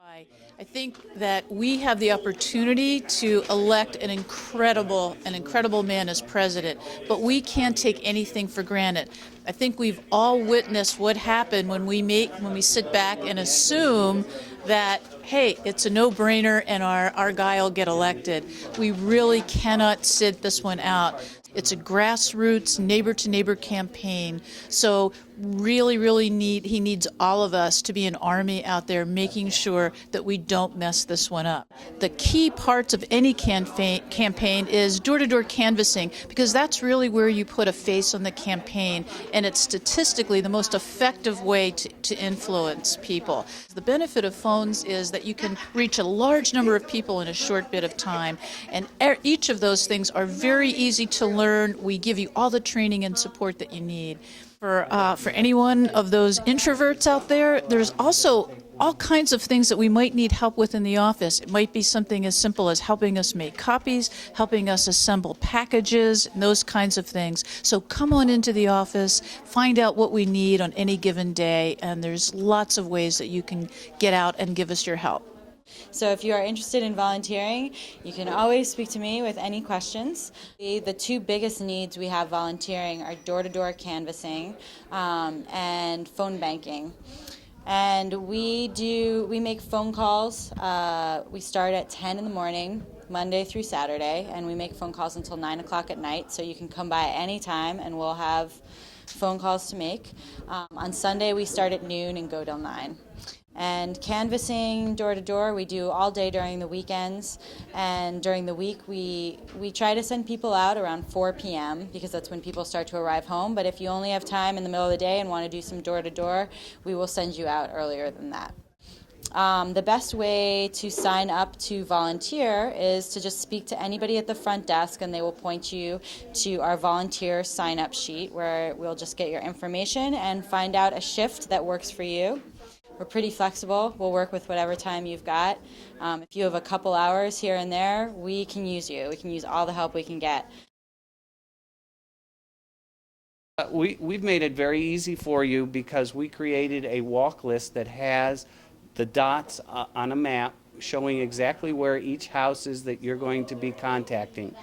I think that we have the opportunity to elect an incredible man as president, but we can't take anything for granted. I think we've all witnessed what happened when we sit back and assume that, hey, it's a no-brainer and our guy will get elected. We really cannot sit this one out. It's a grassroots, neighbor-to-neighbor campaign. So really he needs all of us to be an army out there making sure that we don't mess this one up. The key parts of any campaign is door-to-door canvassing, because that's really where you put a face on the campaign, and it's statistically the most effective way to influence people. The benefit of phones is that you can reach a large number of people in a short bit of time, and each of those things are very easy to learn. We give you all the training and support that you need. For any one of those introverts out there, there's also all kinds of things that we might need help with in the office. It might be something as simple as helping us make copies, helping us assemble packages, and those kinds of things. So come on into the office, find out what we need on any given day, and there's lots of ways that you can get out and give us your help. So if you are interested in volunteering, you can always speak to me with any questions. The two biggest needs we have volunteering are door-to-door canvassing and phone banking. And we make phone calls. We start at 10 in the morning, Monday through Saturday, and we make phone calls until 9 o'clock at night. So you can come by any time and we'll have phone calls to make. On Sunday we start at noon and go till 9. And canvassing door to door, we do all day during the weekends, and during the week we try to send people out around 4 p.m. because that's when people start to arrive home. But if you only have time in the middle of the day and want to do some door to door, we will send you out earlier than that. The best way to sign up to volunteer is to just speak to anybody at the front desk, and they will point you to our volunteer sign-up sheet, where we'll just get your information and find out a shift that works for you. We're pretty flexible. We'll work with whatever time you've got. If you have a couple hours here and there, we can use you. We can use all the help we can get. We've made it very easy for you because we created a walk list that has the dots on a map showing exactly where each house is that you're going to be contacting.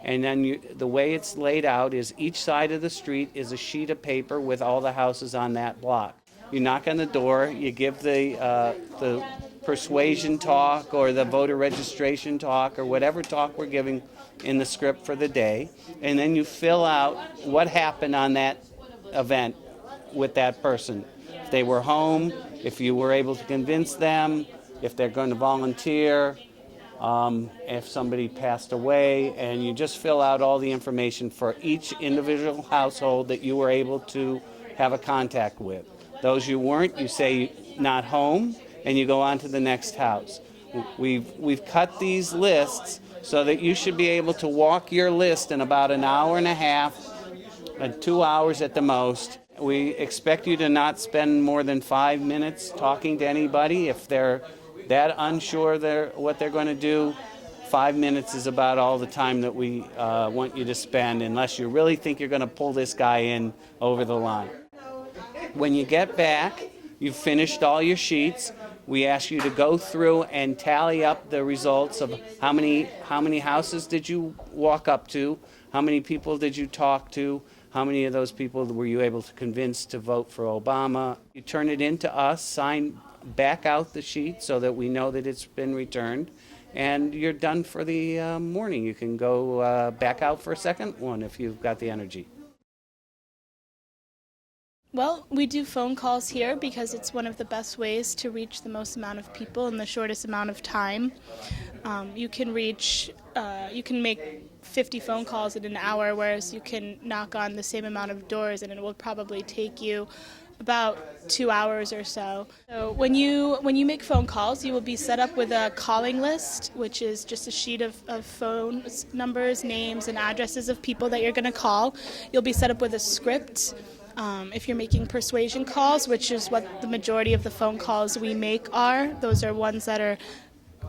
And then the way it's laid out is each side of the street is a sheet of paper with all the houses on that block. You knock on the door, you give the persuasion talk or the voter registration talk or whatever talk we're giving in the script for the day, and then you fill out what happened on that event with that person. If they were home, if you were able to convince them, if they're going to volunteer, if somebody passed away, and you just fill out all the information for each individual household that you were able to have a contact with. Those you weren't, you say not home, and you go on to the next house. We've cut these lists so that you should be able to walk your list in about an hour and a half, 2 hours at the most. We expect you to not spend more than 5 minutes talking to anybody. If they're that unsure what they're going to do, 5 minutes is about all the time that we want you to spend, unless you really think you're going to pull this guy in over the line. When you get back, you've finished all your sheets. We ask you to go through and tally up the results of how many houses did you walk up to, how many people did you talk to, how many of those people were you able to convince to vote for Obama. You turn it in to us, sign back out the sheet so that we know that it's been returned, and you're done for the morning. You can go back out for a second one if you've got the energy. Well, we do phone calls here because it's one of the best ways to reach the most amount of people in the shortest amount of time. You can make 50 phone calls in an hour, whereas you can knock on the same amount of doors, and it will probably take you about 2 hours or so. So when you make phone calls, you will be set up with a calling list, which is just a sheet of phone numbers, names, and addresses of people that you're going to call. You'll be set up with a script. If you're making persuasion calls, which is what the majority of the phone calls we make are, those are ones that are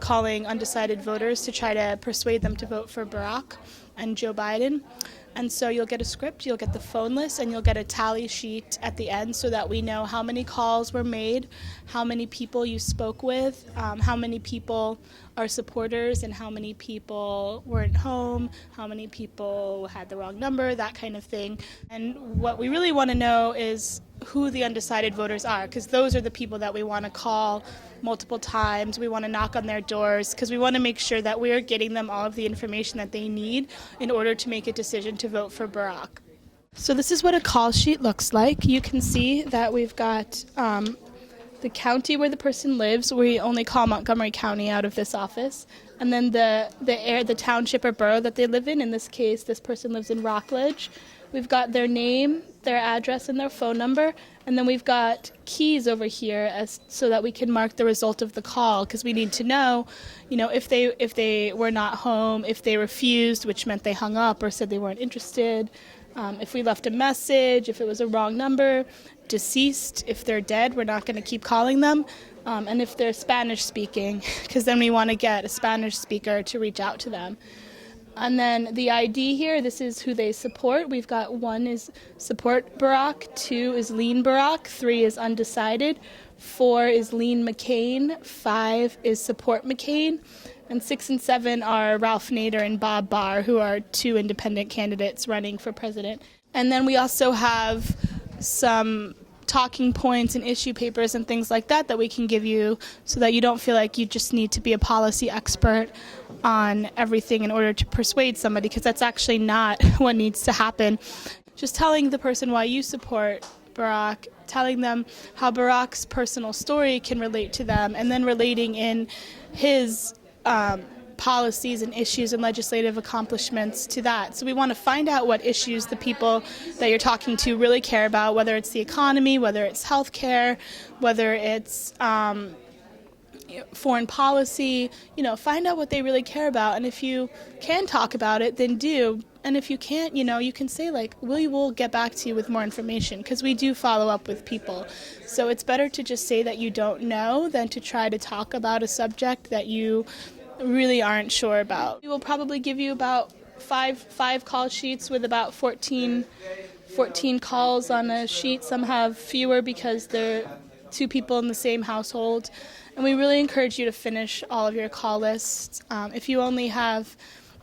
calling undecided voters to try to persuade them to vote for Barack and Joe Biden. And so you'll get a script, you'll get the phone list, and you'll get a tally sheet at the end so that we know how many calls were made, how many people you spoke with, how many people are supporters, and how many people weren't home, how many people had the wrong number, that kind of thing. And what we really want to know is who the undecided voters are, because those are the people that we want to call multiple times. We want to knock on their doors because we want to make sure that we are getting them all of the information that they need in order to make a decision to vote for Barack. So this is what a call sheet looks like. You can see that we've got the county where the person lives. We only call Montgomery County out of this office. And then the township or borough that they live in. In this case, this person lives in Rockledge. We've got their name, their address, and their phone number. And then we've got keys over here so that we can mark the result of the call, because we need to know, if they were not home, if they refused, which meant they hung up or said they weren't interested, if we left a message, if it was a wrong number, deceased, if they're dead, we're not going to keep calling them, and if they're Spanish speaking, because then we want to get a Spanish speaker to reach out to them. And then the ID here, this is who they support. We've got 1 is support Barack, 2 is lean Barack, 3 is undecided, 4 is lean McCain, 5 is support McCain, and 6 and 7 are Ralph Nader and Bob Barr, who are 2 independent candidates running for president. And then we also have some talking points and issue papers and things like that we can give you so that you don't feel like you just need to be a policy expert on everything in order to persuade somebody, because that's actually not what needs to happen. Just telling the person why you support Barack, telling them how Barack's personal story can relate to them, and then relating in his policies and issues and legislative accomplishments to that. So we want to find out what issues the people that you're talking to really care about, whether it's the economy, whether it's healthcare, whether it's foreign policy. Find out what they really care about, and if you can talk about it, then do. And if you can't, you can say, we will get back to you with more information, because we do follow up with people. So it's better to just say that you don't know than to try to talk about a subject that you really aren't sure about. We will probably give you about five call sheets with about 14 calls on a sheet. Some have fewer because they're 2 people in the same household. And we really encourage you to finish all of your call lists. If you only have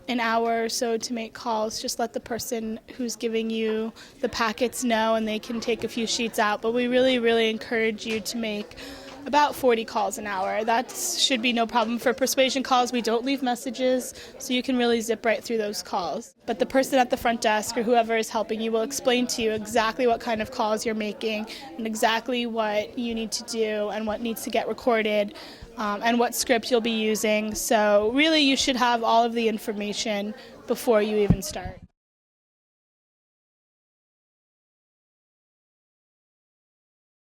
an hour or so to make calls, just let the person who's giving you the packets know, and they can take a few sheets out. But we really, really encourage you to make about 40 calls an hour. That should be no problem. For persuasion calls, we don't leave messages, so you can really zip right through those calls. But the person at the front desk or whoever is helping you will explain to you exactly what kind of calls you're making and exactly what you need to do and what needs to get recorded, and what script you'll be using. So really, you should have all of the information before you even start.